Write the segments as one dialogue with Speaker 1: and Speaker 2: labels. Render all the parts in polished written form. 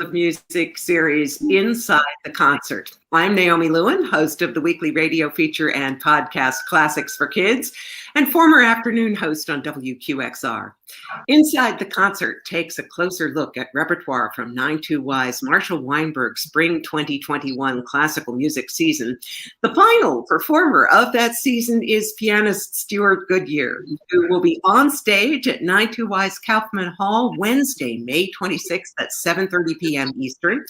Speaker 1: of Music series Inside the Concert. I'm Naomi Lewin, host of the weekly radio feature and podcast Classics for Kids, and former afternoon host on WQXR. Inside the Concert takes a closer look at repertoire from 9-2Y's Marshall Weinberg Spring 2021 classical music season. The final performer of that season is pianist Stewart Goodyear, who will be on stage at 9-2Y's Kaufman Hall Wednesday, May 26th at 7:30 p.m. Eastern.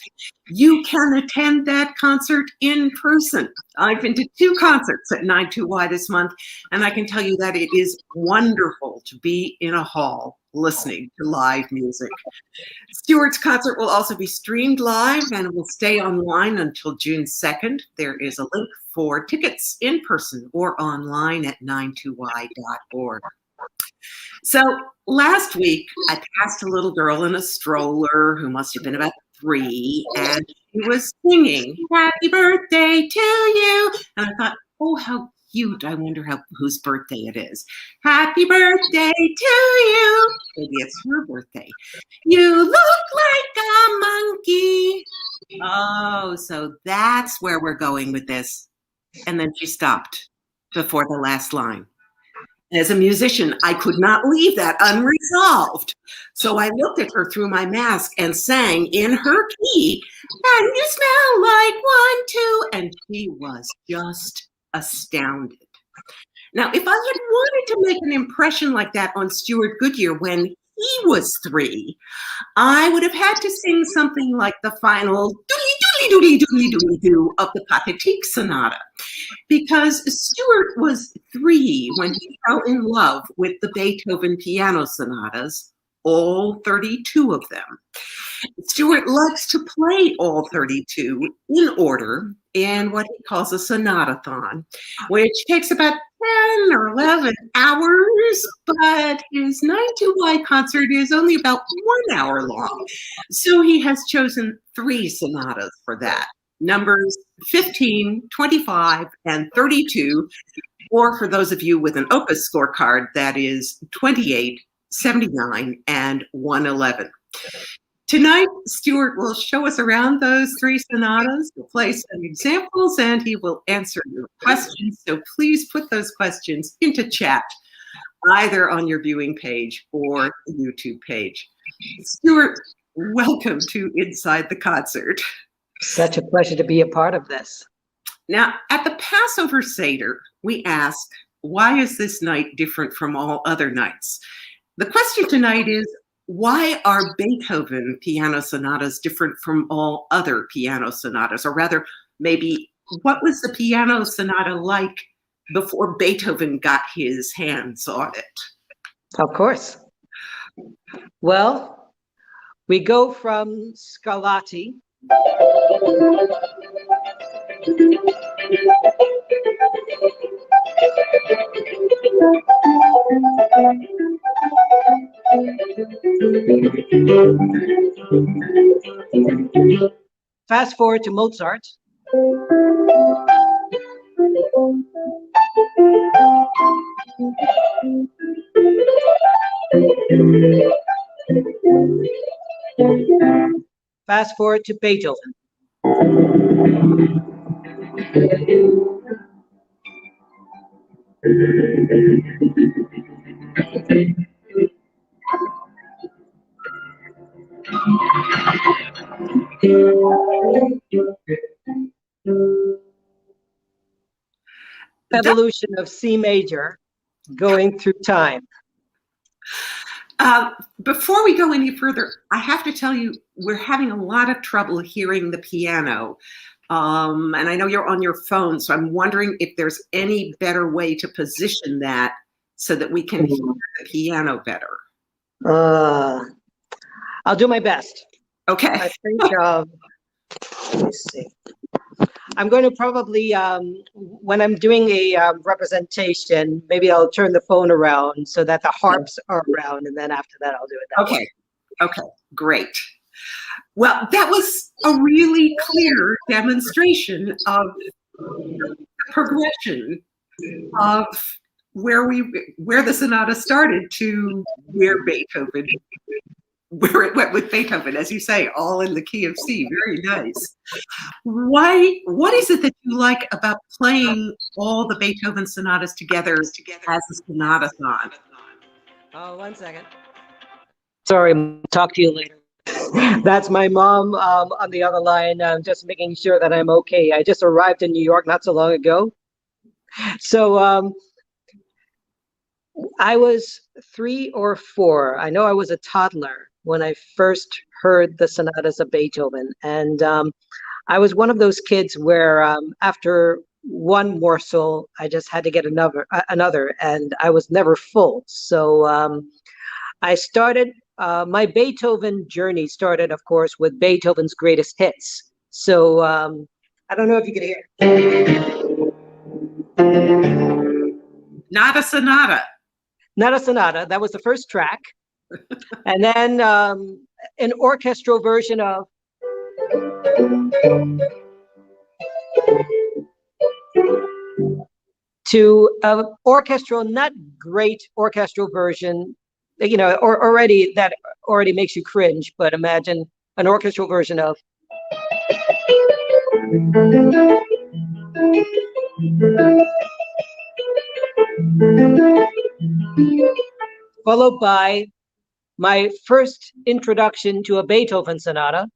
Speaker 1: You can attend that concert in person. I've been to 2 concerts at 9-2Y this month, and I can tell you that it is wonderful to be in a hall listening to live music. Stewart's concert will also be streamed live and will stay online until June 2nd. There is a link for tickets in person or online at 92y.org. So last week, I passed a little girl in a stroller who must have been about 3, and she was singing, "Happy birthday to you." And I thought, oh, how cute. I wonder whose birthday it is. Happy birthday to you. Maybe it's her birthday. You look like a monkey. Oh, so that's where we're going with this. And then she stopped before the last line. As a musician, I could not leave that unresolved. So I looked at her through my mask and sang in her key, "And you smell like one too." And she was just astounded. Now, if I had wanted to make an impression like that on Stewart Goodyear when he was 3, I would have had to sing something like the final doodly-doodly-doodly-doodly-doodly-doo of the Pathétique Sonata, because Stewart was 3 when he fell in love with the Beethoven piano sonatas, all 32 of them. Stewart likes to play all 32 in order in what he calls a sonatathon, which takes about 10 or 11 hours, but his 9-2Y concert is only about 1 hour long. So he has chosen 3 sonatas for that, numbers 15, 25, and 32, or for those of you with an Opus scorecard, that is 28, 79, and 111. Tonight, Stewart will show us around those 3 sonatas. He'll play some examples and he will answer your questions. So please put those questions into chat, either on your viewing page or the YouTube page. Stewart, welcome to Inside the Concert.
Speaker 2: Such a pleasure to be a part of this.
Speaker 1: Now, at the Passover Seder, we ask, why is this night different from all other nights? The question tonight is, why are Beethoven piano sonatas different from all other piano sonatas? Or rather, maybe, what was the piano sonata like before Beethoven got his hands on it?
Speaker 2: Of course. Well, we go from Scarlatti fast forward to Mozart. Fast forward to Beethoven. Evolution of C major going through time.
Speaker 1: Before we go any further, I have to tell you, we're having a lot of trouble hearing the piano. And I know you're on your phone, so I'm wondering if there's any better way to position that so that we can hear the piano better.
Speaker 2: I'll do my best.
Speaker 1: Okay.
Speaker 2: I think, let's see. I'm going to probably, when I'm doing a representation, maybe I'll turn the phone around so that the harps are around, and then after that, I'll do it that way.
Speaker 1: Okay, great. Well, that was a really clear demonstration of the progression of where the sonata started to where Beethoven where it went with Beethoven, as you say, all in the key of C. Very nice. What is it that you like about playing all the Beethoven sonatas together as a sonatathon?
Speaker 2: Oh, 1 second. Sorry, talk to you later. That's my mom on the other line, just making sure that I'm okay. I just arrived in New York not so long ago. So I was 3 or 4. I know I was a toddler when I first heard the sonatas of Beethoven. And I was one of those kids where after one morsel, I just had to get another, and I was never full. So I started, my Beethoven journey started, of course, with Beethoven's greatest hits. So I don't know if you can hear.
Speaker 1: Not a sonata.
Speaker 2: Not a sonata. That was the first track. And then an orchestral version of to an orchestral, not great orchestral version, or already makes you cringe, but imagine an orchestral version of followed by my first introduction to a Beethoven sonata,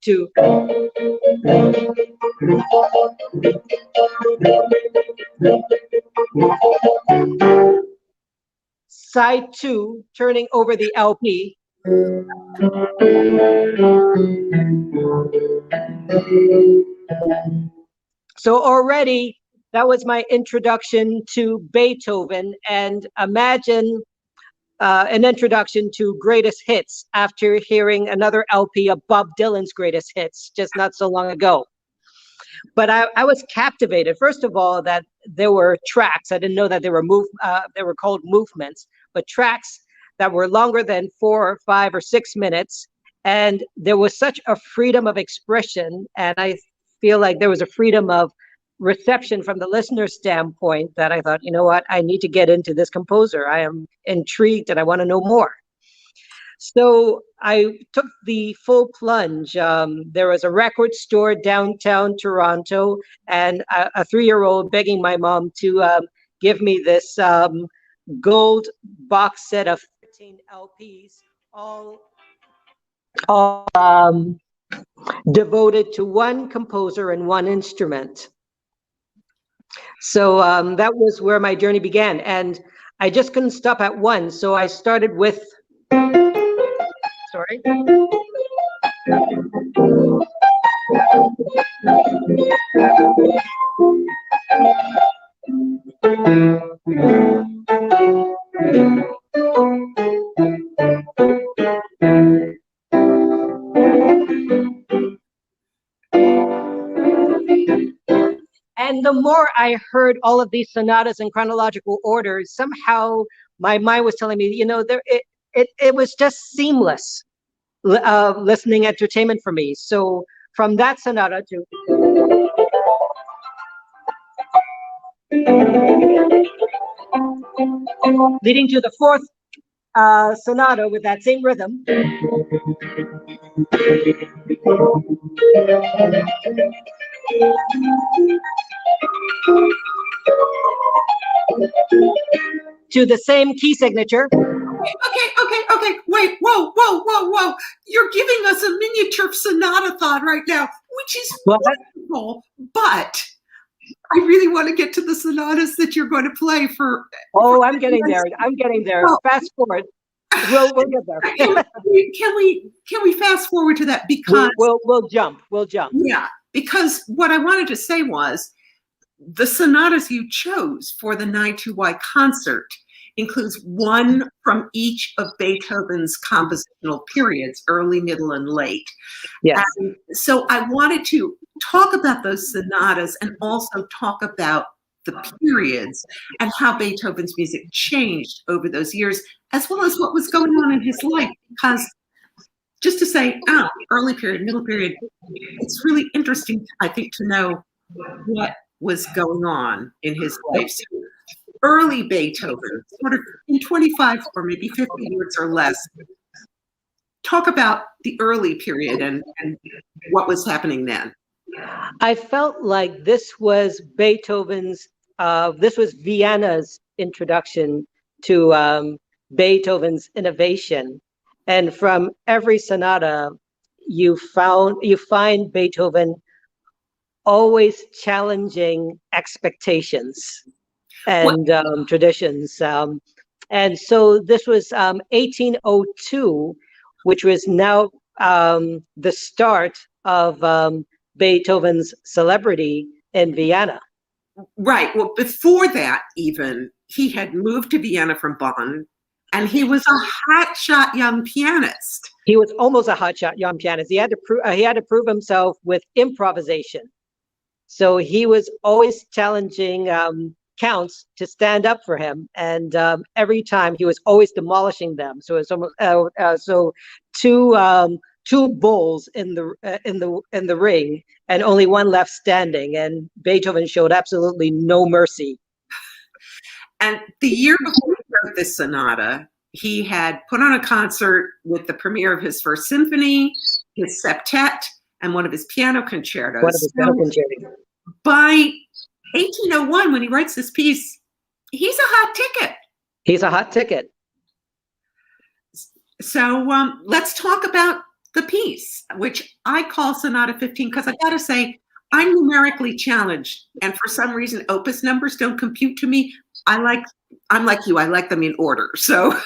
Speaker 2: to side 2, turning over the LP. So already that was my introduction to Beethoven, and imagine an introduction to greatest hits after hearing another LP of Bob Dylan's greatest hits just not so long ago. But I was captivated, first of all, that there were tracks. I didn't know that they were called movements, but tracks that were longer than 4 or 5 or 6 minutes. And there was such a freedom of expression. And I feel like there was a freedom of reception from the listener's standpoint that I thought, you know what, I need to get into this composer. I am intrigued and I want to know more. So I took the full plunge. There was a record store downtown Toronto, and a 3-year-old begging my mom to give me this gold box set of 15 LPs, all devoted to one composer and one instrument. So that was where my journey began, and I just couldn't stop at one. So I started with, sorry. And the more I heard all of these sonatas in chronological order, somehow my mind was telling me, it was just seamless listening entertainment for me. So from that sonata to leading to the fourth sonata with that same rhythm. To the same key signature.
Speaker 1: Okay. Wait, whoa. You're giving us a miniature sonatathon right now, which is wonderful, but I really want to get to the sonatas that you're going to play for.
Speaker 2: Oh, I'm getting there. Well, fast forward. We'll get there.
Speaker 1: Can we fast forward to that? Because
Speaker 2: we'll jump.
Speaker 1: Yeah, because what I wanted to say was the sonatas you chose for the 9-2Y concert includes one from each of Beethoven's compositional periods, early, middle, and late.
Speaker 2: Yes.
Speaker 1: And so I wanted to talk about those sonatas and also talk about the periods and how Beethoven's music changed over those years, as well as what was going on in his life. Because just to say, early period, middle period, it's really interesting, I think, to know what was going on in his life. So early Beethoven, sort of in 25 or maybe 50 years or less. Talk about the early period and what was happening then.
Speaker 2: I felt like this was this was Vienna's introduction to Beethoven's innovation. And from every sonata, you find Beethoven always challenging expectations and traditions. And so this was 1802, which was now the start of Beethoven's celebrity in Vienna.
Speaker 1: Right. Well, before that, even, he had moved to Vienna from Bonn, and he was a hotshot young pianist.
Speaker 2: He was almost a hotshot young pianist. He had to prove himself with improvisation. So he was always challenging counts to stand up for him, and every time he was always demolishing them. So it's almost two bulls in the ring, and only one left standing. And Beethoven showed absolutely no mercy.
Speaker 1: And the year before he wrote this sonata, he had put on a concert with the premiere of his first symphony, his septet, and one of his piano concertos. By 1801, when he writes this piece, he's a hot ticket.
Speaker 2: He's a hot ticket.
Speaker 1: So let's talk about the piece, which I call Sonata 15, because I gotta say, I'm numerically challenged, and for some reason, opus numbers don't compute to me. I'm like you, I like them in order. So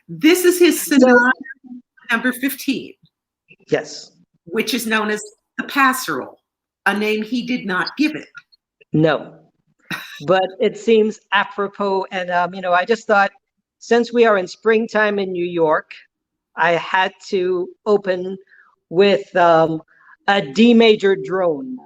Speaker 1: this is his sonata number 15.
Speaker 2: Yes.
Speaker 1: Which is known as the Pastorale, a name he did not give it.
Speaker 2: No, but it seems apropos. And, I just thought, since we are in springtime in New York, I had to open with a D major drone.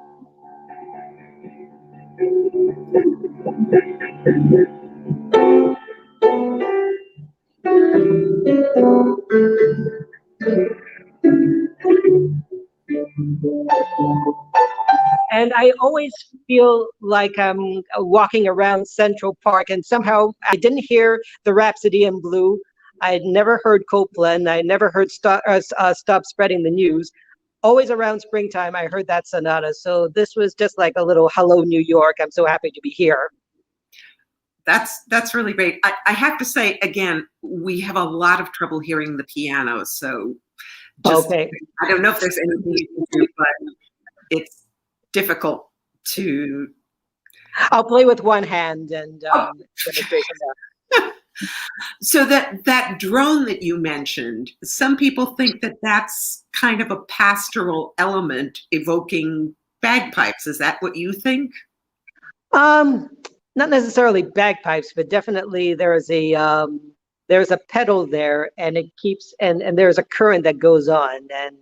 Speaker 2: And I always feel like I'm walking around Central Park, and somehow I didn't hear the Rhapsody in Blue. I'd never heard Copland. I never heard Stop Spreading the News. Always around springtime, I heard that sonata. So this was just like a little hello, New York. I'm so happy to be here.
Speaker 1: That's really great. I have to say, again, we have a lot of trouble hearing the piano. So
Speaker 2: okay.
Speaker 1: I don't know if there's anything you can do, but it's difficult to.
Speaker 2: I'll play with one hand and
Speaker 1: So that drone that you mentioned, some people think that that's kind of a pastoral element evoking bagpipes. Is that what you think?
Speaker 2: Not necessarily bagpipes, but definitely there's a pedal there, and it keeps and there's a current that goes on, and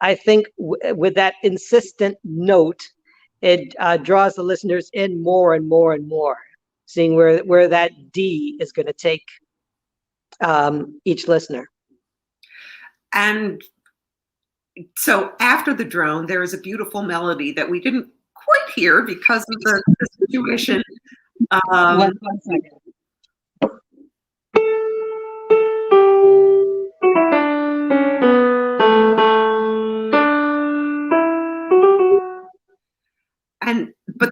Speaker 2: I think with that insistent note, it draws the listeners in more and more and more, seeing where that D is going to take each listener. And
Speaker 1: so after the drone, there is a beautiful melody that we didn't quite hear because of the situation.
Speaker 2: One second.
Speaker 1: But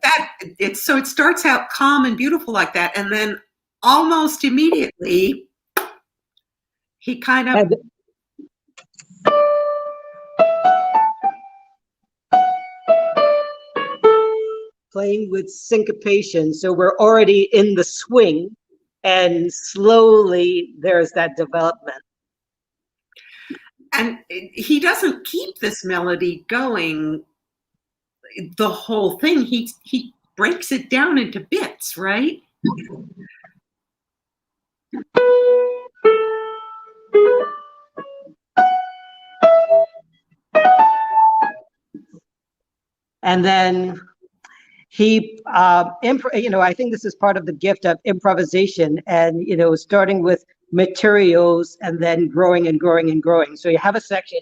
Speaker 1: it starts out calm and beautiful like that, and then almost immediately he kind of
Speaker 2: playing with syncopation. So we're already in the swing, and slowly there's that development.
Speaker 1: And he doesn't keep this melody going the whole thing. He breaks it down into bits, right?
Speaker 2: And then he, I think this is part of the gift of improvisation, and, starting with materials and then growing and growing and growing. So you have a section.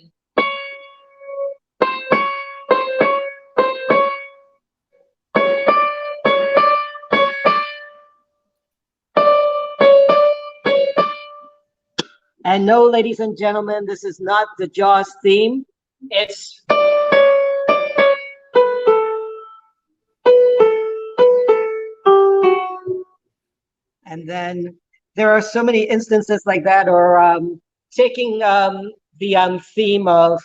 Speaker 2: And no, ladies and gentlemen, this is not the Jaws theme. It's and then there are so many instances like that, or taking the theme of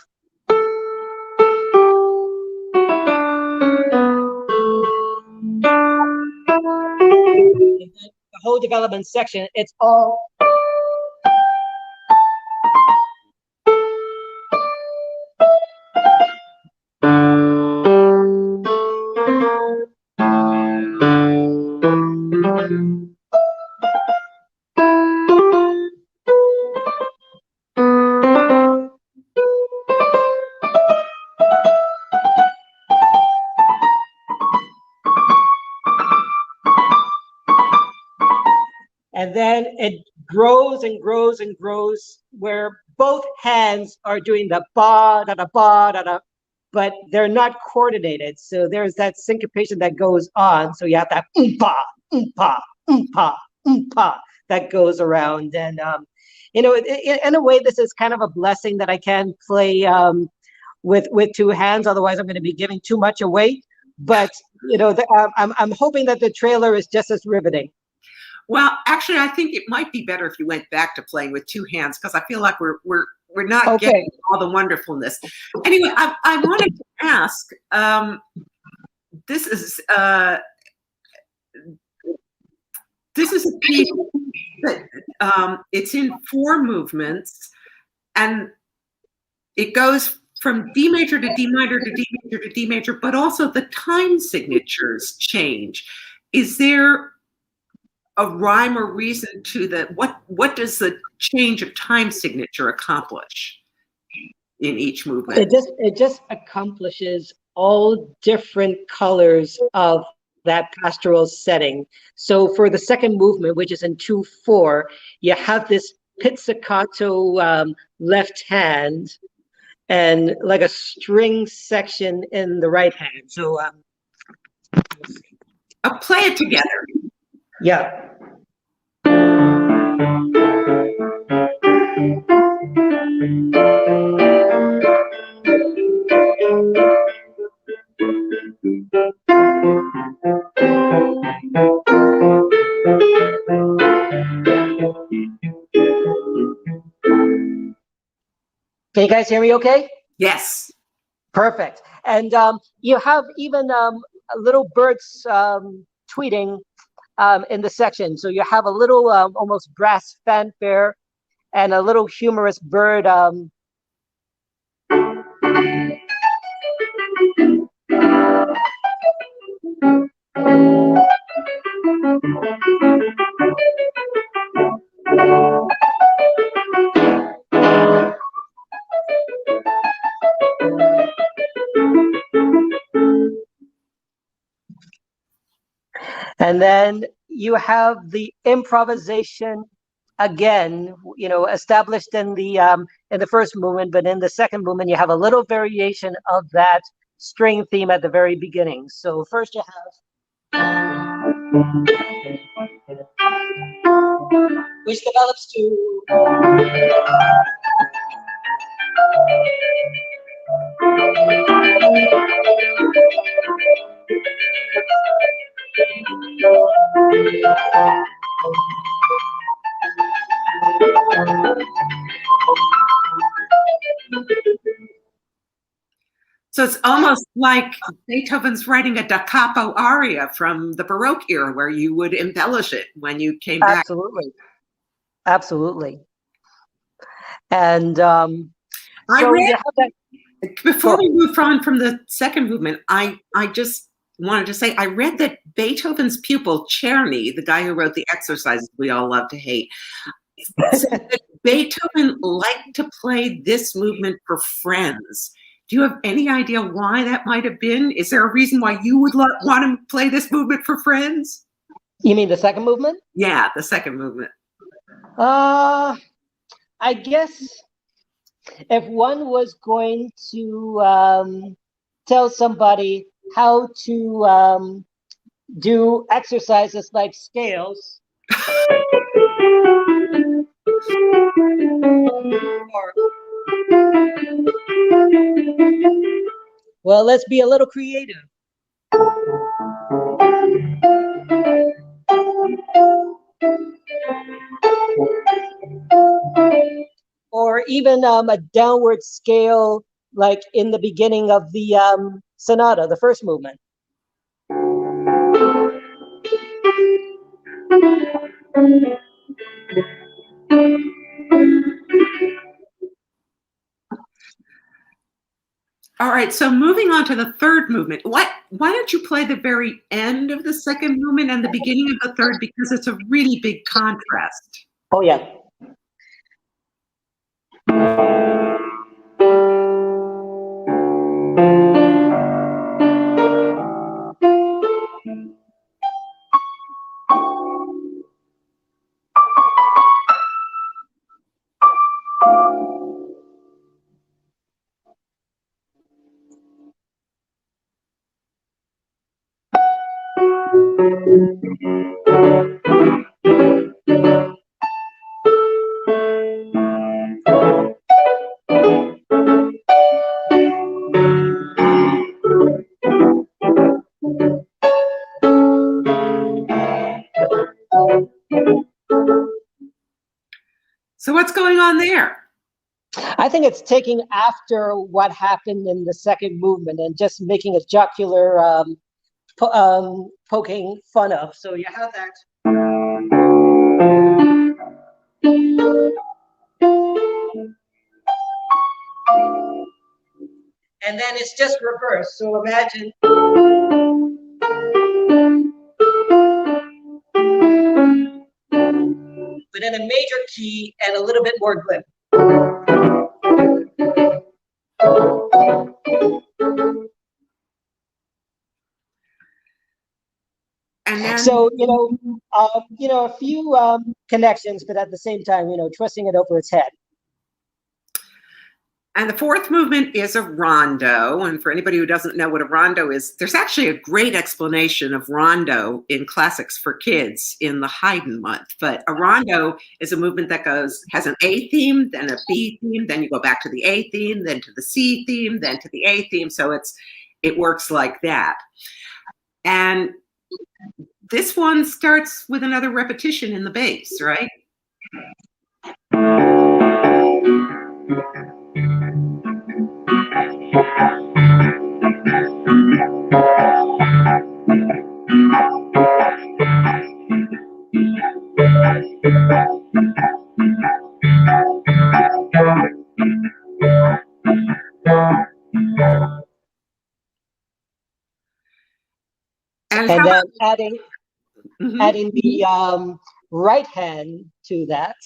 Speaker 2: the whole development section. It's all and then it grows and grows and grows, where both hands are doing the ba da da ba da da, but they're not coordinated. So there's that syncopation that goes on. So you have that oompa, oompa, oompa, oompa that goes around. And in a way, this is kind of a blessing that I can play with two hands. Otherwise, I'm going to be giving too much away. But I'm hoping that the trailer is just as riveting.
Speaker 1: Well, actually, I think it might be better if you went back to playing with two hands, because I feel like we're not getting all the wonderfulness. Anyway, I wanted to ask. This is a piece that it's in 4 movements, and it goes from D major to D minor to D major to D major, but also the time signatures change. Is there a rhyme or reason to what does the change of time signature accomplish in each movement?
Speaker 2: It just accomplishes all different colors of that pastoral setting. So for the second movement, which is in 2/4, you have this pizzicato left hand and like a string section in the right hand. So
Speaker 1: play it together.
Speaker 2: Yeah. Can you guys hear me okay?
Speaker 1: Yes.
Speaker 2: Perfect. And you have even little birds tweeting in the section. So you have a little almost brass fanfare and a little humorous bird. And then you have the improvisation again, established in the first movement, but in the second movement, you have a little variation of that string theme at the very beginning. So first you have, which develops to,
Speaker 1: so it's almost like Beethoven's writing a da capo aria from the Baroque era, where you would embellish it when you came back.
Speaker 2: Absolutely. And
Speaker 1: before we move on from the second movement, I just wanted to say, I read that Beethoven's pupil, Czerny, the guy who wrote the exercises we all love to hate, said that Beethoven liked to play this movement for friends. Do you have any idea why that might have been? Is there a reason why you would want to play this movement for friends?
Speaker 2: You mean the second movement?
Speaker 1: Yeah, the second movement.
Speaker 2: I guess if one was going to tell somebody how to do exercises like scales, Well, let's be a little creative. Or even a downward scale, like in the beginning of the sonata, the first movement.
Speaker 1: All right, so moving on to the third movement. Why don't you play the very end of the second movement and the beginning of the third, because it's a really big contrast.
Speaker 2: Oh, yeah.
Speaker 1: So what's going on there?
Speaker 2: I think it's taking after what happened in the second movement and just making a jocular poking fun of. So you have that. And then it's just reversed. So imagine. But in a major key and a little bit more glib.
Speaker 1: And then,
Speaker 2: so, a few connections, but at the same time, twisting it over its head.
Speaker 1: And the fourth movement is a rondo. And for anybody who doesn't know what a rondo is, there's actually a great explanation of rondo in Classics for Kids in the Haydn month. But a rondo is a movement that has an A theme, then a B theme, then you go back to the A theme, then to the C theme, then to the A theme. So it works like that. And this one starts with another repetition in the bass, right?
Speaker 2: And then adding the right hand to that.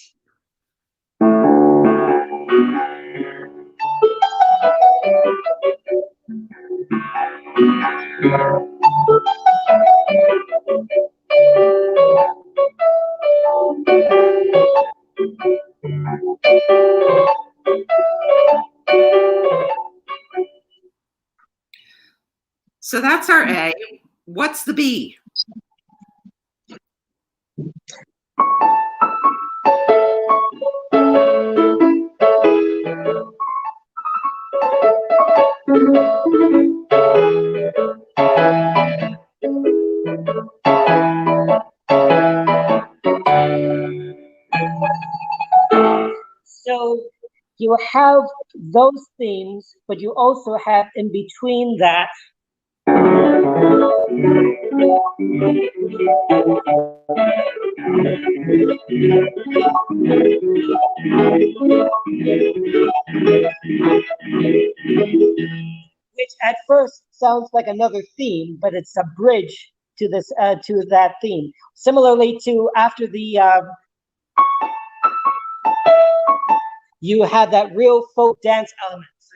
Speaker 1: So that's our A. What's the B?
Speaker 2: So you have those themes, but you also have in between that which at first sounds like another theme, but it's a bridge to this to that theme. Similarly to after the you have that real folk dance element. So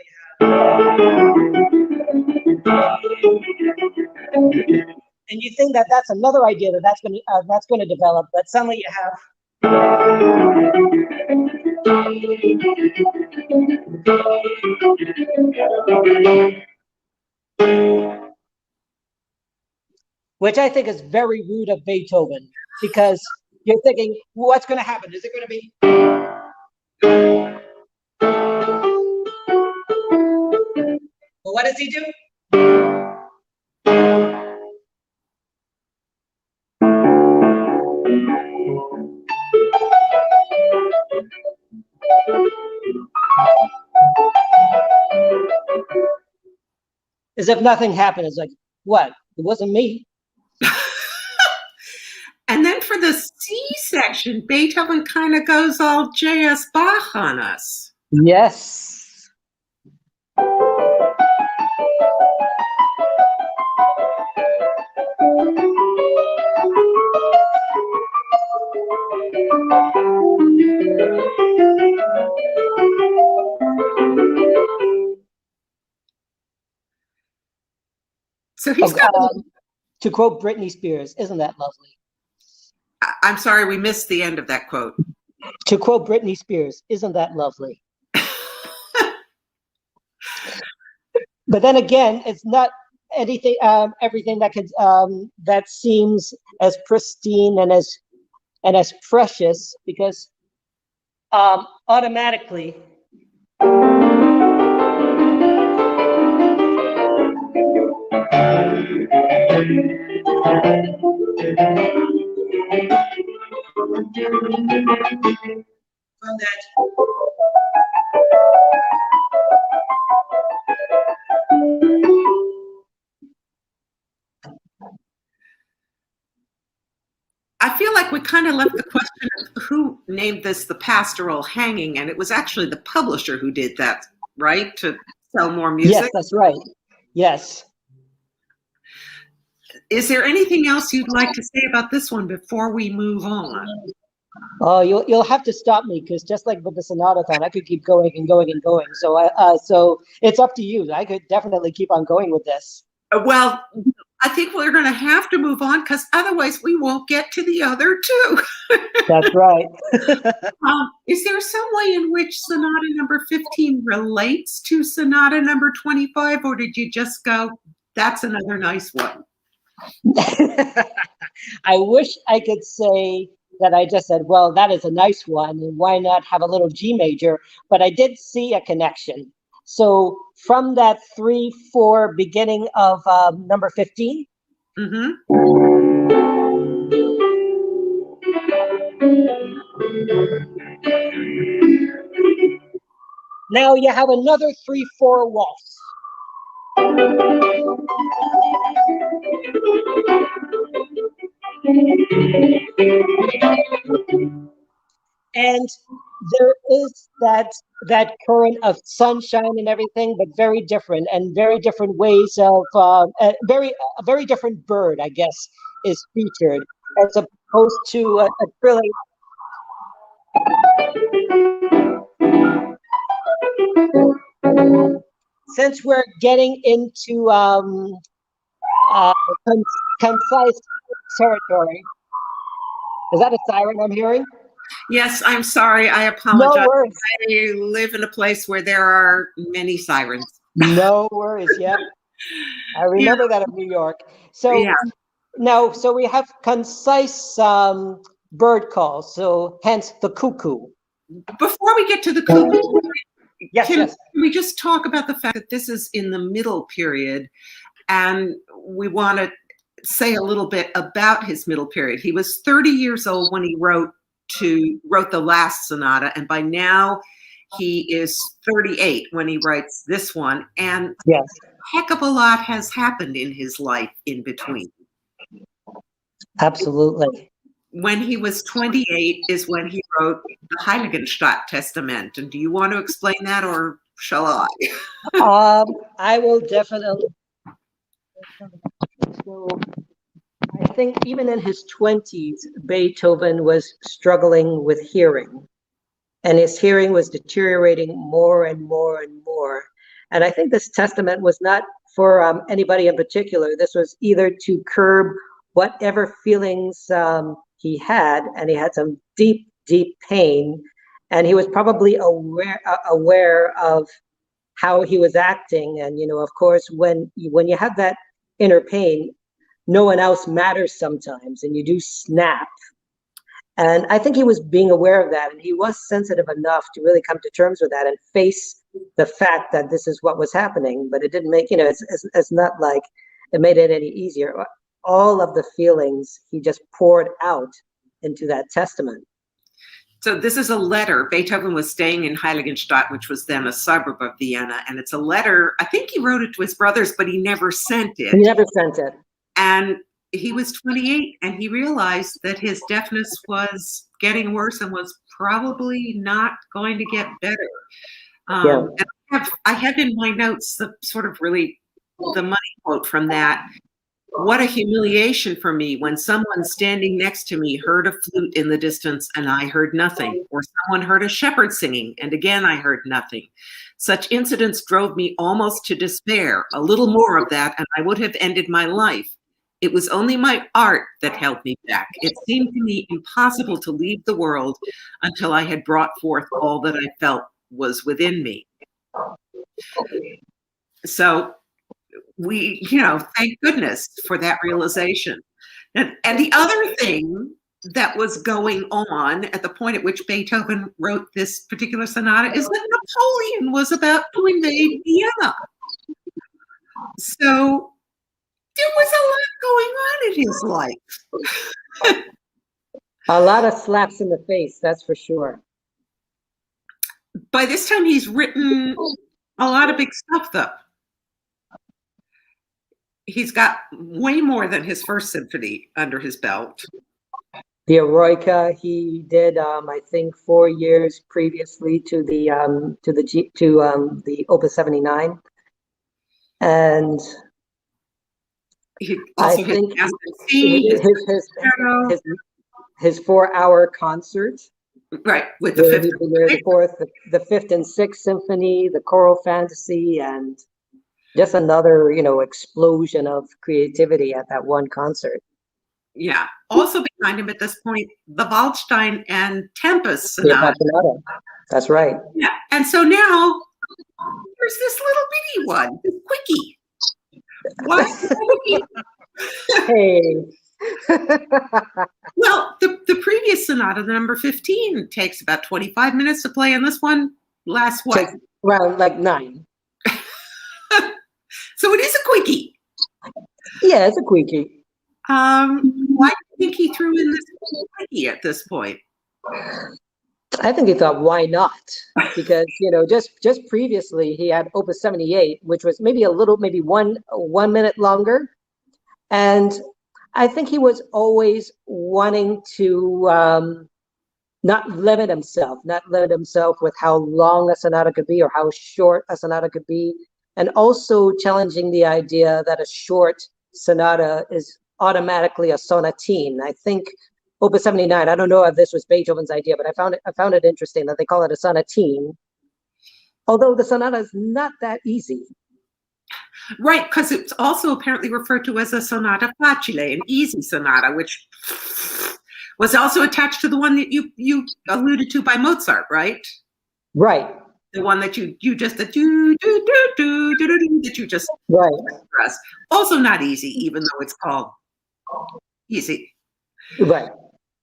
Speaker 2: and you think that that's another idea that's going to develop, but suddenly you have. Which I think is very rude of Beethoven, because You're thinking, what's going to happen? Is it going to be? Well, what does he do? As if nothing happened. It's like, what? It wasn't me.
Speaker 1: And then for the C section, Beethoven kind of goes all J.S. Bach on us.
Speaker 2: Yes.
Speaker 1: So he's got.
Speaker 2: To quote Britney Spears, isn't that lovely?
Speaker 1: I'm sorry, we missed the end of that quote.
Speaker 2: To quote Britney Spears, isn't that lovely? But then again, it's not anything, everything that could that seems as pristine and as precious, because automatically. From that.
Speaker 1: I feel like we kind of left the question of who named this the Pastorale hanging, and it was actually the publisher who did that, right? To sell more music?
Speaker 2: Yes, that's right. Yes.
Speaker 1: Is there anything else you'd like to say about this one before we move on?
Speaker 2: Oh, you'll have to stop me, because just like with the Sonatathon, I could keep going and going and going. So so it's up to you. I could definitely keep on going with this.
Speaker 1: Well, I think we're going to have to move on, because otherwise we won't get to the other two.
Speaker 2: That's right.
Speaker 1: Is there some way in which Sonata number 15 relates to Sonata number 25, or did you just go, that's another nice one?
Speaker 2: I wish I could say that I just said, well, that is a nice one, and why not have a little G major? But I did see a connection. So from that 3/4 beginning of number 15, now you have another 3/4 waltz. And there is that current of sunshine and everything, but very different, and very different ways of a very different bird, I guess, is featured, as opposed to a trilling. Since we're getting into concise territory, is that a siren I'm hearing?
Speaker 1: Yes, I'm sorry. I apologize.
Speaker 2: No worries.
Speaker 1: I live in a place where there are many sirens.
Speaker 2: No worries. Yep. I remember that of New York. So
Speaker 1: yeah.
Speaker 2: Now, so we have concise bird calls. So hence the cuckoo.
Speaker 1: Before we get to the cuckoo,
Speaker 2: can
Speaker 1: we just talk about the fact that this is in the middle period, and we want to say a little bit about his middle period. He was 30 years old when he wrote the last sonata, and by now he is 38 when he writes this one, and
Speaker 2: yes,
Speaker 1: a heck of a lot has happened in his life in between.
Speaker 2: Absolutely.
Speaker 1: When he was 28 is when he wrote the Heiligenstadt Testament. And do you want to explain that, or shall I?
Speaker 2: I will definitely. So I think even in his 20s, Beethoven was struggling with hearing, and his hearing was deteriorating more and more and more. And I think this testament was not for anybody in particular. This was either to curb whatever feelings he had, and he had some deep, deep pain, and he was probably aware of how he was acting. And of course, when you have that inner pain, no one else matters sometimes, and you do snap. And I think he was being aware of that, and he was sensitive enough to really come to terms with that and face the fact that this is what was happening. But it didn't make, it's not like it made it any easier. All of the feelings he just poured out into that testament.
Speaker 1: So this is a letter. Beethoven was staying in Heiligenstadt, which was then a suburb of Vienna. And it's a letter. I think he wrote it to his brothers, but he never sent it.
Speaker 2: He never sent it.
Speaker 1: And he was 28, and he realized that his deafness was getting worse and was probably not going to get better. And I have in my notes the sort of really the money quote from that. What a humiliation for me when someone standing next to me heard a flute in the distance and I heard nothing, or someone heard a shepherd singing and again I heard nothing. Such incidents drove me almost to despair. A little more of that and I would have ended my life. It was only my art that held me back. It seemed to me impossible to leave the world until I had brought forth all that I felt was within me. So we, thank goodness for that realization. And the other thing that was going on at the point at which Beethoven wrote this particular sonata is that Napoleon was about to invade Vienna. So there was a lot going on in his life.
Speaker 2: A lot of slaps in the face, that's for sure.
Speaker 1: By this time, he's written a lot of big stuff, though. He's got way more than his first symphony under his belt.
Speaker 2: The Eroica he did, I think, 4 years previously to the Opus 79, and I think his 4-hour concert,
Speaker 1: right, with the
Speaker 2: fifth and sixth symphony, the choral fantasy, and just another, explosion of creativity at that one concert.
Speaker 1: Yeah. Also behind him at this point, the Waldstein and Tempest sonata.
Speaker 2: That's right.
Speaker 1: Yeah. And so now there's this little bitty one, this quickie. What?
Speaker 2: Hey.
Speaker 1: Well, the previous sonata, the number 15, takes about 25 minutes to play, and this one lasts what?
Speaker 2: Around like 9.
Speaker 1: So it is a quickie.
Speaker 2: Yeah, it's a quickie.
Speaker 1: Why do you think he threw in this quickie at this point?
Speaker 2: I think he thought, why not? Because, just previously he had Opus 78, which was maybe one minute longer. And I think he was always wanting to not limit himself with how long a sonata could be or how short a sonata could be. And also challenging the idea that a short sonata is automatically a sonatine. I think Opus 79, I don't know if this was Beethoven's idea, but I found it interesting that they call it a sonatine, although the sonata is not that easy.
Speaker 1: Right, because it's also apparently referred to as a sonata facile, an easy sonata, which was also attached to the one that you alluded to by Mozart, right?
Speaker 2: Right.
Speaker 1: The one that you just that you just
Speaker 2: right.
Speaker 1: expressed. Also not easy, even though it's called easy.
Speaker 2: Right.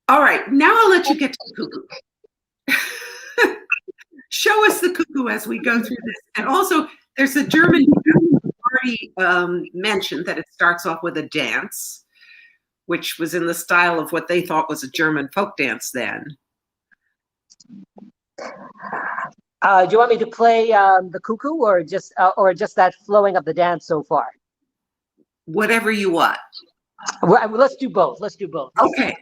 Speaker 1: All right, now I'll let you get to the cuckoo. Show us the cuckoo as we go through this. And also, there's a German already mentioned that it starts off with a dance, which was in the style of what they thought was a German folk dance then.
Speaker 2: Do you want me to play the cuckoo or just that flowing of the dance so far?
Speaker 1: Whatever you want.
Speaker 2: Well, let's do both.
Speaker 1: Okay.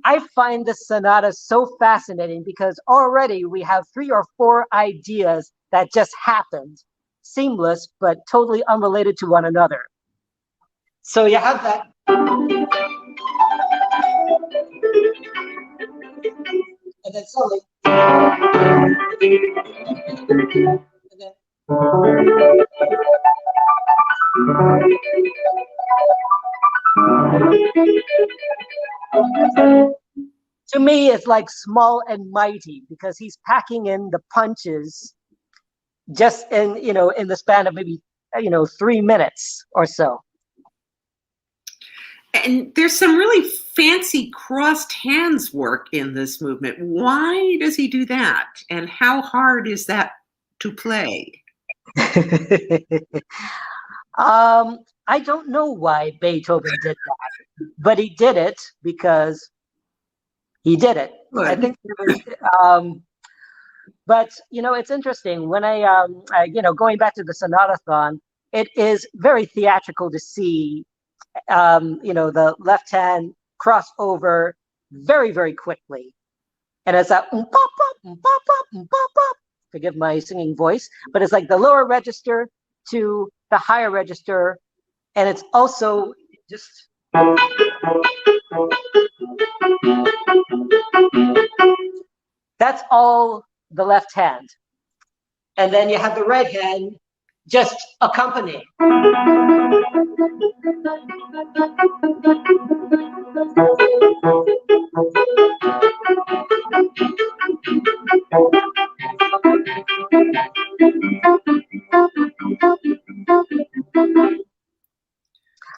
Speaker 2: I find this sonata so fascinating because already we have 3 or 4 ideas that just happened, seamless but totally unrelated to one another. So you have that. And then slowly. And then. to me, it's like Small and Mighty, because he's packing in the punches just in the span of maybe 3 minutes or so.
Speaker 1: And there's some really fancy crossed hands work in this movement. Why does he do that? And how hard is that to play?
Speaker 2: I don't know why Beethoven did that, but he did it because he did it.
Speaker 1: Good.
Speaker 2: I think it was, but it's interesting when I going back to the Sonatathon, it is very theatrical to see the left hand cross over very, very quickly. And it's that forgive my singing voice, but it's like the lower register to the higher register. And it's also just that's all the left hand. And then you have the right hand just accompanying.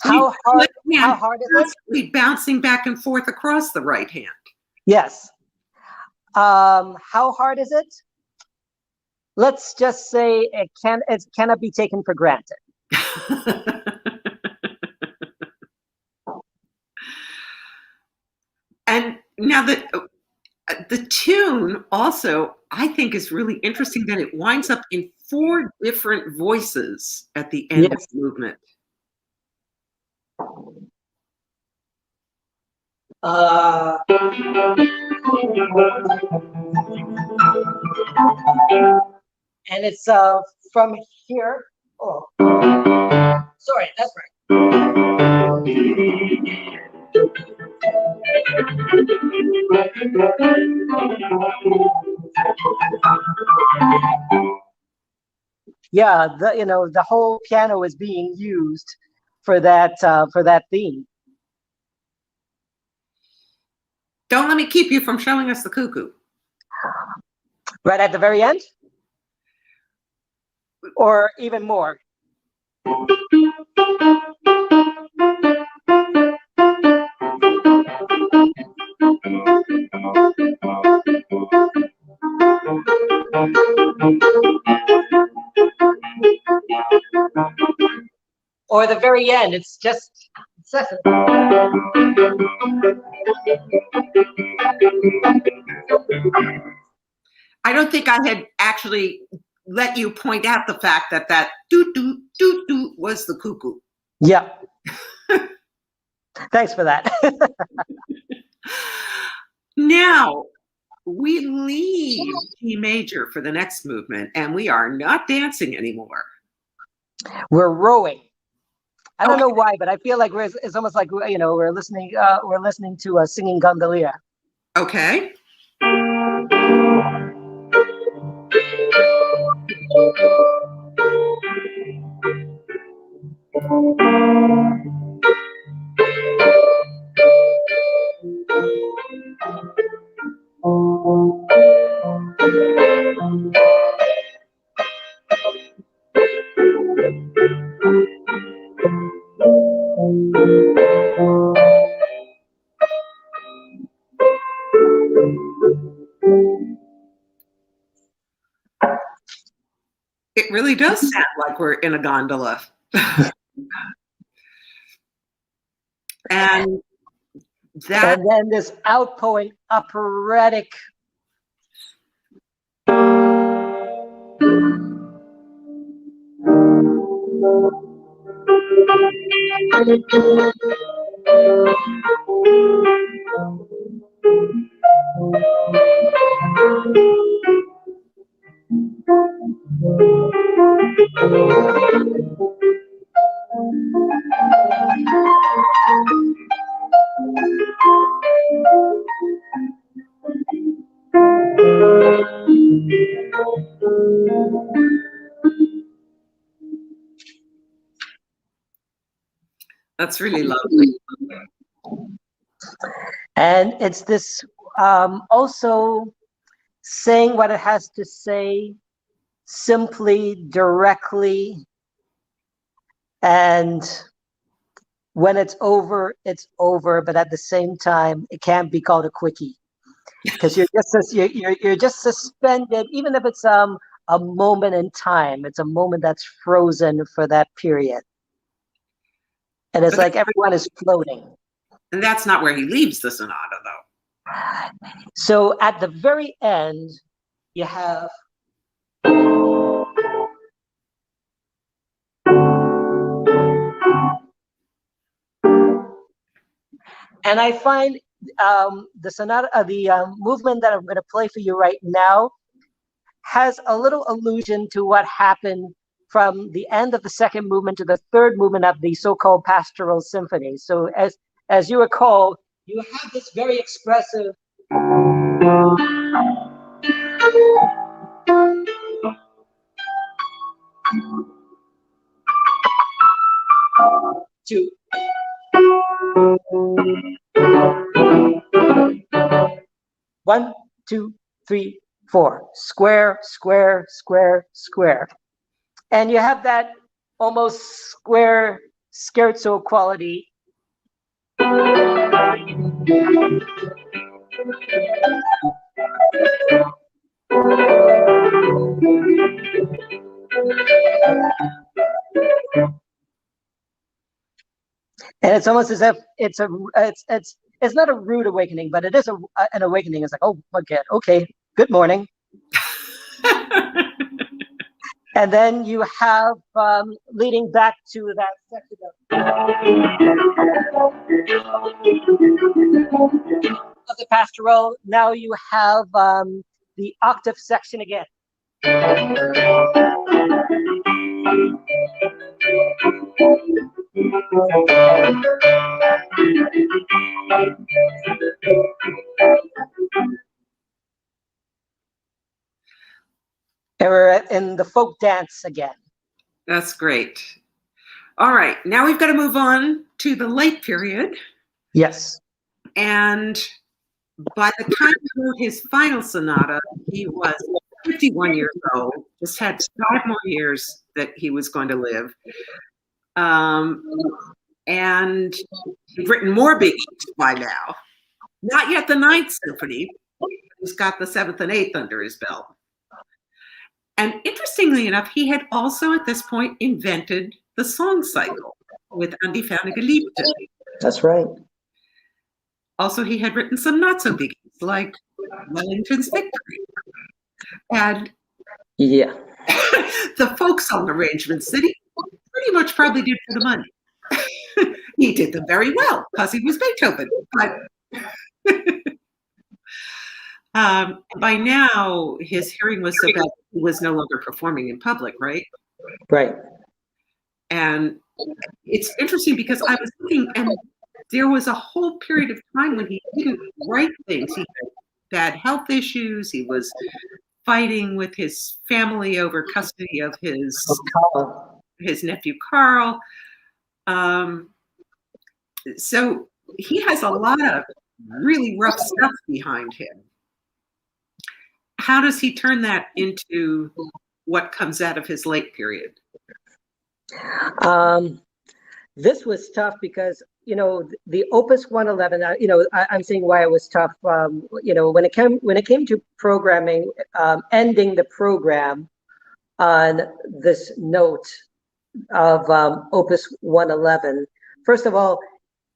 Speaker 2: How hard is it?
Speaker 1: Bouncing back and forth across the right hand.
Speaker 2: Yes. How hard is it? Let's just say it cannot be taken for granted.
Speaker 1: And now the tune also, I think, is really interesting that it winds up in 4 different voices at the end of the movement.
Speaker 2: And it's from here. Oh, sorry, that's right. Yeah, the whole piano is being used for that theme.
Speaker 1: Don't let me keep you from showing us the cuckoo.
Speaker 2: Right at the very end? Or even more? Or the very end, it's just incessant.
Speaker 1: I don't think I had actually let you point out the fact that doo doo doo doo was the cuckoo.
Speaker 2: Yeah. Thanks for that.
Speaker 1: Now, we leave G major for the next movement, and we are not dancing anymore.
Speaker 2: We're rowing. I don't know why, but I feel like it's almost like we're listening to a singing gondolier.
Speaker 1: Okay. It really does sound like we're in a gondola. And
Speaker 2: then this outpouring operatic.
Speaker 1: That's really lovely.
Speaker 2: And it's this Also saying what it has to say simply, directly, and when it's over, but at the same time, it can't be called a quickie, because you're just suspended, even if it's a moment in time. It's a moment that's frozen for that period, and it's like everyone is floating.
Speaker 1: And that's not where he leaves the sonata, though.
Speaker 2: So at the very end, you have and I find the sonata, the movement that I'm going to play for you right now, has a little allusion to what happened from the end of the second movement to the third movement of the so-called Pastoral Symphony. So as you recall, you have this very expressive to 1, 2, 3, 4, square, square, square, square. And you have that almost square scherzo quality. And it's almost as if it's not a rude awakening, but it is an awakening. It's like, oh, okay, good morning. And then you have leading back to that section of the pastoral. Now you have the octave section again. And we're in the folk dance again.
Speaker 1: That's great. All right, now we've got to move on to the late period.
Speaker 2: Yes.
Speaker 1: And by the time he wrote his final sonata, he was 51 years old, just had 5 more years that he was going to live. And he'd written more biggies by now. Not yet the 9th Symphony. He's got the 7th and 8th under his belt. And interestingly enough, he had also at this point invented the song cycle with An die ferne Geliebte.
Speaker 2: That's right.
Speaker 1: Also, he had written some not so biggies like Wellington's Victory. And
Speaker 2: yeah,
Speaker 1: the folk song arrangements that he pretty much probably did for the money. He did them very well because he was Beethoven. But by now, his hearing was so bad he was no longer performing in public, right?
Speaker 2: Right.
Speaker 1: And it's interesting because I was thinking, and there was a whole period of time when he didn't write things. He had bad health issues. He was fighting with his family over custody of his nephew Carl. So he has a lot of really rough stuff behind him. How does he turn that into what comes out of his late period?
Speaker 2: This was tough because, the Opus 111, I'm saying why it was tough. When it came to programming, ending the program on this note of Opus 111, first of all,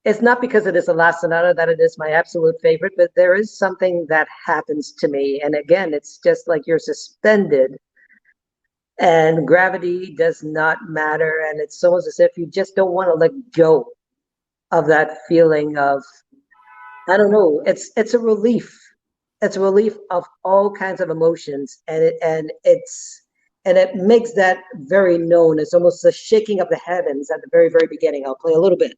Speaker 2: it's not because it is the last sonata that it is my absolute favorite, but there is something that happens to me. And again, it's just like you're suspended and gravity does not matter. And it's almost as if you just don't want to let go of that feeling of, I don't know, it's a relief. It's a relief of all kinds of emotions. And it makes that very known. It's almost the shaking of the heavens at the very, very beginning. I'll play a little bit.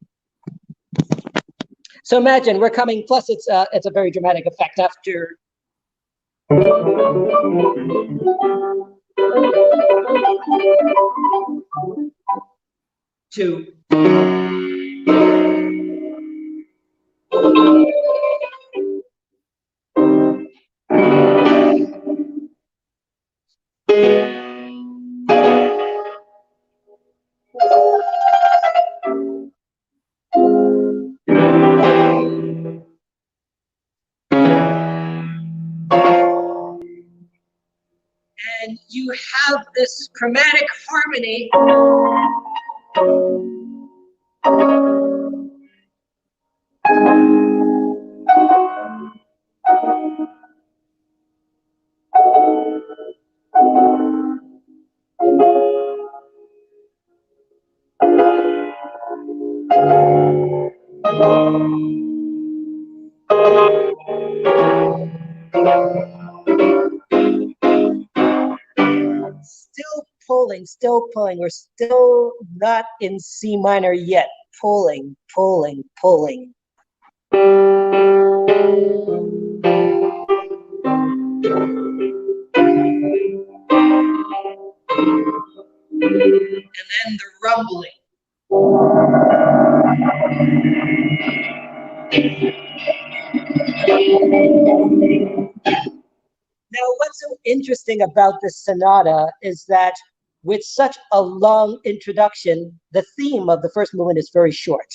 Speaker 2: So imagine we're coming, plus it's a very dramatic effect after. Two. And you have this chromatic harmony. Still pulling. We're still not in C minor yet. Pulling. And then the rumbling. Now, what's so interesting about this sonata is that with such a long introduction, the theme of the first movement is very short.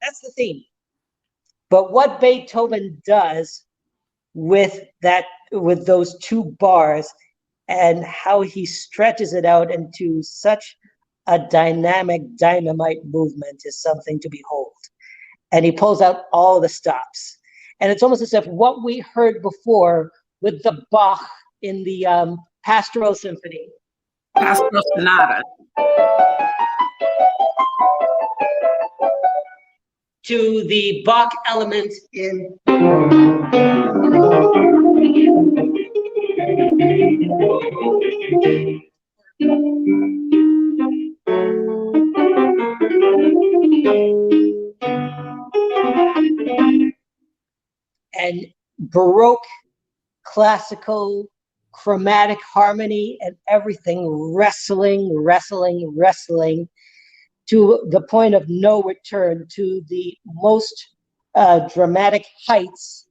Speaker 2: That's the theme. But what Beethoven does with those two bars and how he stretches it out into such a dynamite movement is something to behold. And he pulls out all the stops. And it's almost as if what we heard before with the Bach in the Pastorale Symphony.
Speaker 1: Pastorale Sonata.
Speaker 2: To the Bach element in and Baroque, classical, chromatic harmony, and everything wrestling to the point of no return, to the most dramatic heights,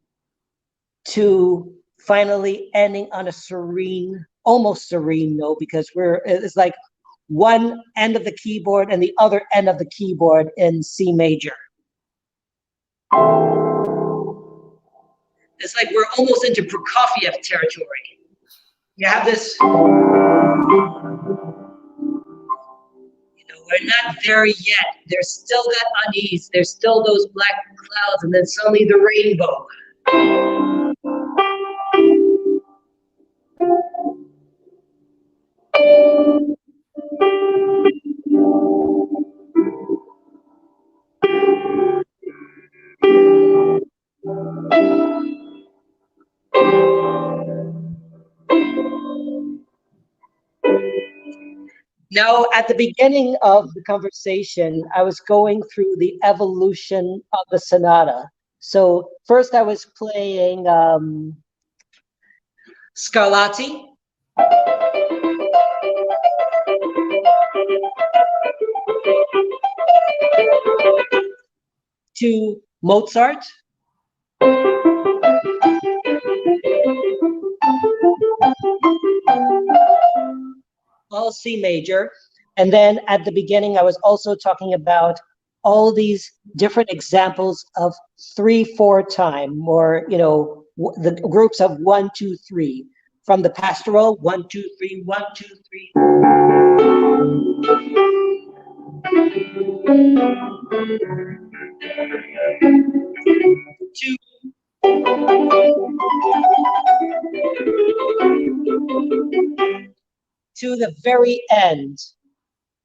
Speaker 2: to finally ending on a serene, almost serene note, because it's like one end of the keyboard and the other end of the keyboard in C major. It's like we're almost into Prokofiev territory. You have this, we're not there yet. There's still that unease. There's still those black clouds, and then suddenly the rainbow. Now, at the beginning of the conversation, I was going through the evolution of the sonata. So first I was playing Scarlatti. To Mozart. All C major. And then at the beginning, I was also talking about all these different examples of 3/4 time, or, the groups of 1, 2, 3. From the Pastorale, 1, 2, 3, 1, 2, 3. To the very end,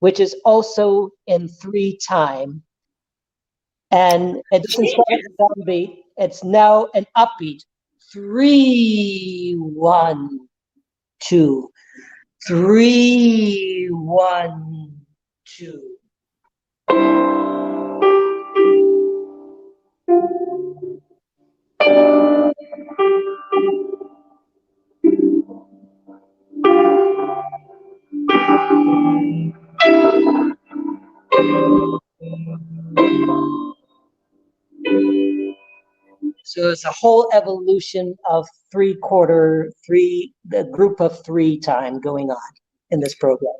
Speaker 2: which is also in 3 time. And it doesn't start as a downbeat, it's now an upbeat. 3, 1, 2. 3, 1, 2. So it's a whole evolution of 3/4, the group of 3 time going on in this program.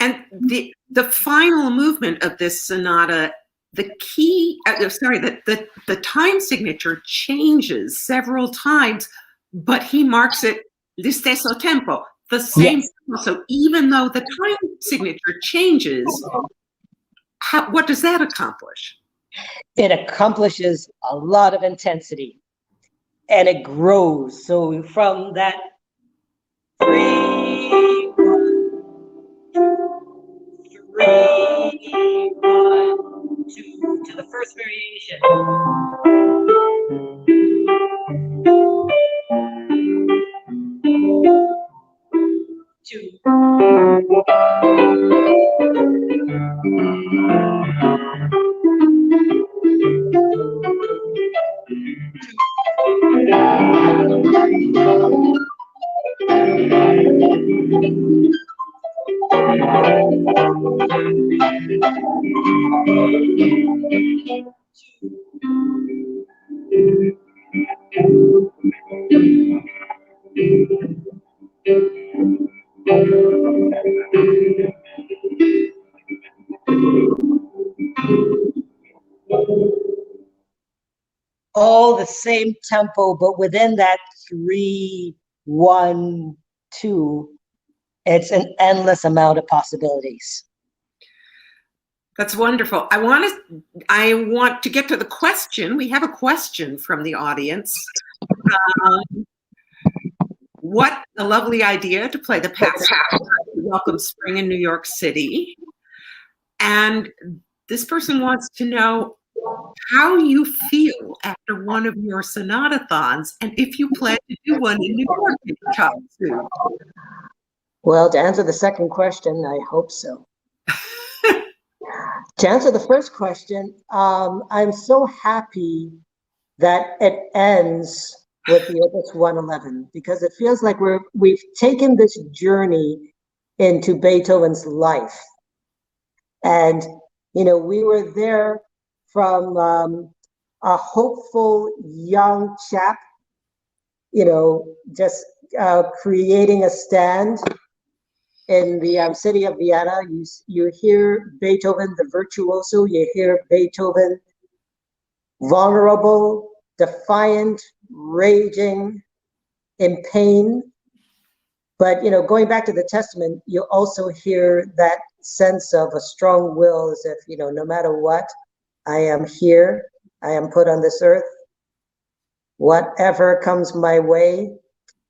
Speaker 1: And the final movement of this sonata the key, the time signature changes several times, but he marks it lo stesso tempo, the same.
Speaker 2: Yes.
Speaker 1: So even though the time signature changes, what does that accomplish?
Speaker 2: It accomplishes a lot of intensity, and it grows. So from that 3, 1, 2 to the first variation. 2. All the same tempo, but within that 3, 1, 2, it's an endless amount of possibilities.
Speaker 1: That's wonderful. I want to get to the question. We have a question from the audience. What a lovely idea to play the Pastorale to welcome spring in New York City. And this person wants to know how you feel after one of your sonatathons, and if you plan to do one in New York anytime soon.
Speaker 2: Well, to answer the second question, I hope so. To answer the first question, I'm so happy that it ends with the Opus 111, because it feels like we've taken this journey into Beethoven's life. And, we were there from a hopeful young chap, just creating a stand in the city of Vienna. You hear Beethoven, the virtuoso, you hear Beethoven, vulnerable, defiant, raging, in pain. But, going back to the Testament, you also hear that sense of a strong will, as if, no matter what, I am here, I am put on this earth. Whatever comes my way,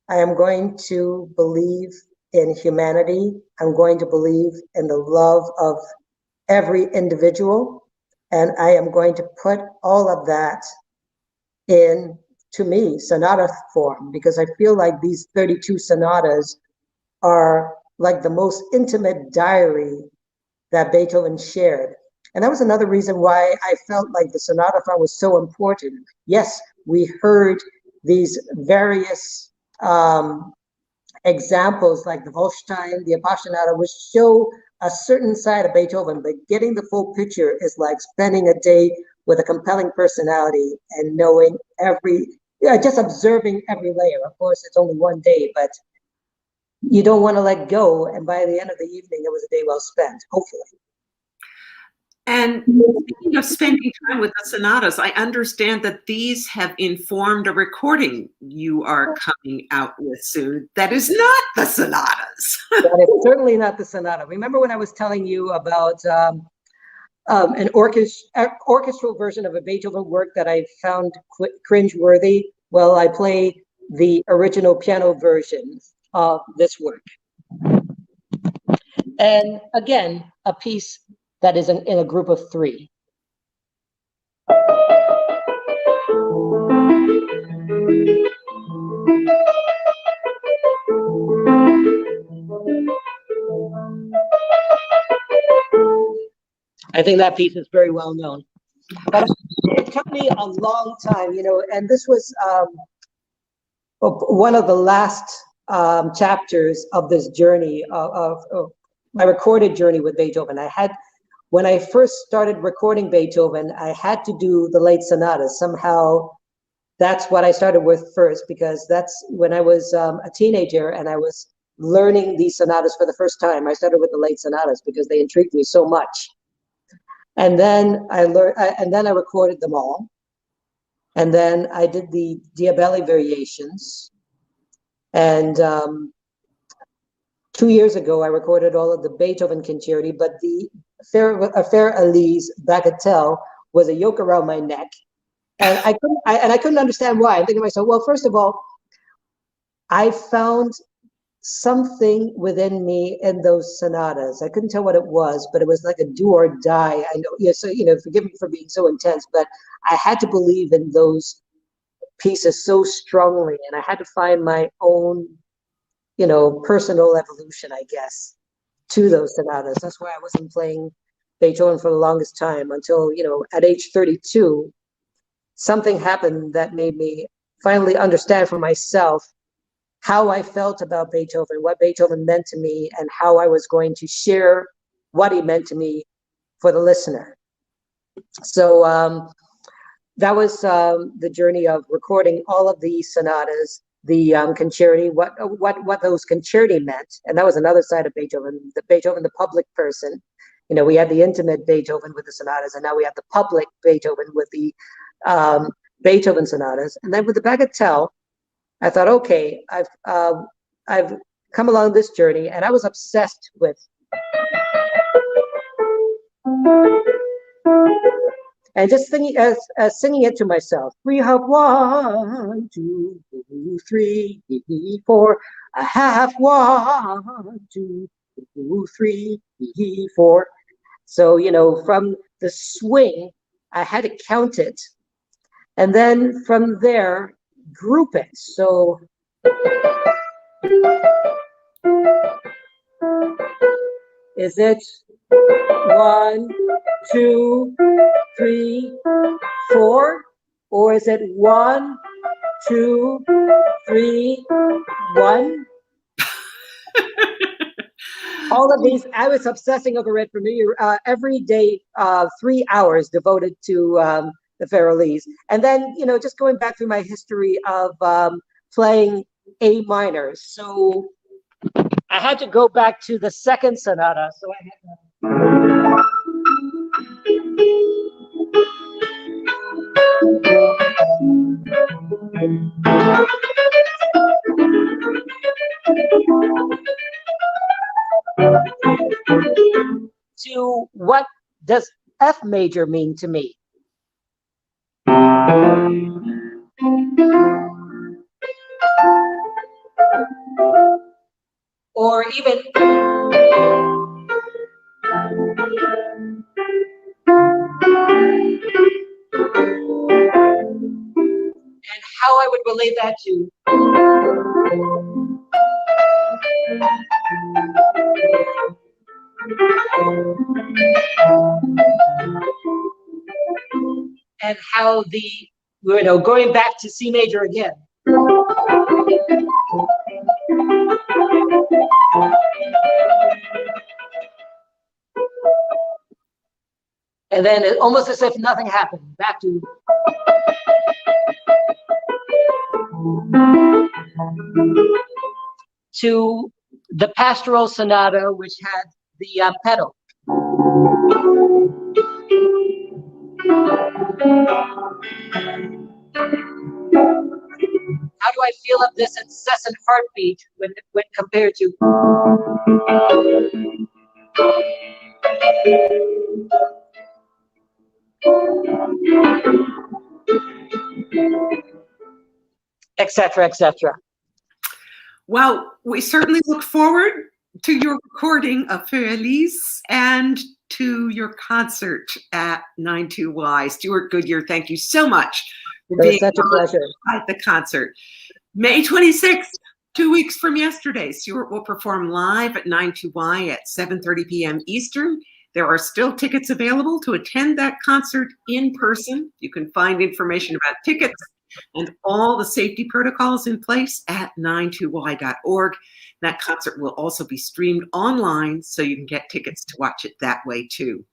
Speaker 2: I am going to believe in humanity. I'm going to believe in the love of every individual. And I am going to put all of that in, to me, sonata form, because I feel like these 32 sonatas are like the most intimate diary that Beethoven shared. And that was another reason why I felt like the Sonatathon was so important. Yes, we heard these various examples like the Holstein, the Appassionata, which show a certain side of Beethoven, but getting the full picture is like spending a day with a compelling personality and knowing just observing every layer. Of course, it's only one day, but you don't want to let go. And by the end of the evening, it was a day well spent, hopefully.
Speaker 1: And speaking of spending time with the sonatas, I understand that these have informed a recording you are coming out with soon. That is not the sonatas.
Speaker 2: That is certainly not the sonata. Remember when I was telling you about an orchestral version of a Beethoven work that I found cringeworthy? Well, I play the original piano version of this work. And again, a piece that is in a group of 3. I think that piece is very well known. But it took me a long time, and this was one of the last chapters of this journey of my recorded journey with Beethoven. When I first started recording Beethoven, I had to do the late sonatas. Somehow that's what I started with first, because that's when I was a teenager and I was learning these sonatas for the first time. I started with the late sonatas because they intrigued me so much. And then I learned, and then I recorded them all. And then I did the Diabelli variations. And 2 years ago, I recorded all of the Beethoven concerti, but the Faire Elise Bagatelle was a yoke around my neck. And I couldn't understand why. I'm thinking to myself, well, first of all, I found something within me in those sonatas. I couldn't tell what it was, but it was like a do or die. I know, yeah, so, forgive me for being so intense, but I had to believe in those pieces so strongly, and I had to find my own, personal evolution, I guess, to those sonatas. That's why I wasn't playing Beethoven for the longest time until, at age 32, something happened that made me finally understand for myself how I felt about Beethoven, what Beethoven meant to me, and how I was going to share what he meant to me for the listener. So that was the journey of recording all of the sonatas, the concerti, what those concerti meant, and that was another side of Beethoven, the public person. We had the intimate Beethoven with the sonatas, and now we have the public Beethoven with the Beethoven sonatas, and then with the Bagatelle. I thought, okay, I've come along this journey, and I was obsessed with, and just singing it to myself. We have 1, 2, 3, 4. I have 1, 2, 3, 4. So from the swing, I had to count it, and then from there, group it. So is it 1, 2, 3, 4, or is it 1, 2, 3, 1? All of these, I was obsessing over it for me every day, 3 hours devoted to the Faire Elise. And then, just going back through my history of playing A minor. So I had to go back to the second sonata. So I had to what does F major mean to me? Or even and how I would relate that to and how going back to C major again. And then almost as if nothing happened, back to the Pastorale Sonata, which had the pedal. How do I feel of this incessant heartbeat when compared to etc., etc.
Speaker 1: Well, we certainly look forward to your recording of Faire Elise and to your concert at 92Y. Stewart Goodyear, thank you so much for being
Speaker 2: such a pleasure
Speaker 1: at the concert. May 26th, 2 weeks from yesterday, Stewart will perform live at 92Y at 7:30 p.m. Eastern. There are still tickets available to attend that concert in person. You can find information about tickets and all the safety protocols in place at 92y.org. That concert will also be streamed online, so you can get tickets to watch it that way too.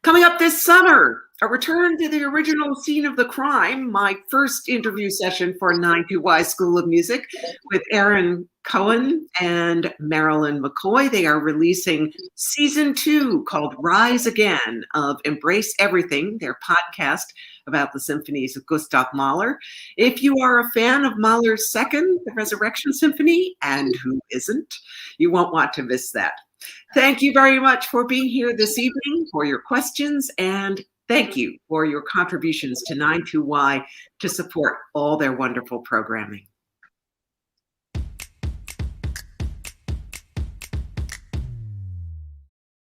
Speaker 1: Coming up this summer, A return to the original scene of the crime, my first interview session for 92Y School of Music with Aaron Cohen and Marilyn McCoy. They are releasing season 2 called Rise Again of Embrace Everything, their podcast about the symphonies of Gustav Mahler. If you are a fan of Mahler's second, the Resurrection Symphony, and who isn't, you won't want to miss that. Thank you very much for being here this evening, for your questions, and thank you for your contributions to 92Y to support all their wonderful programming.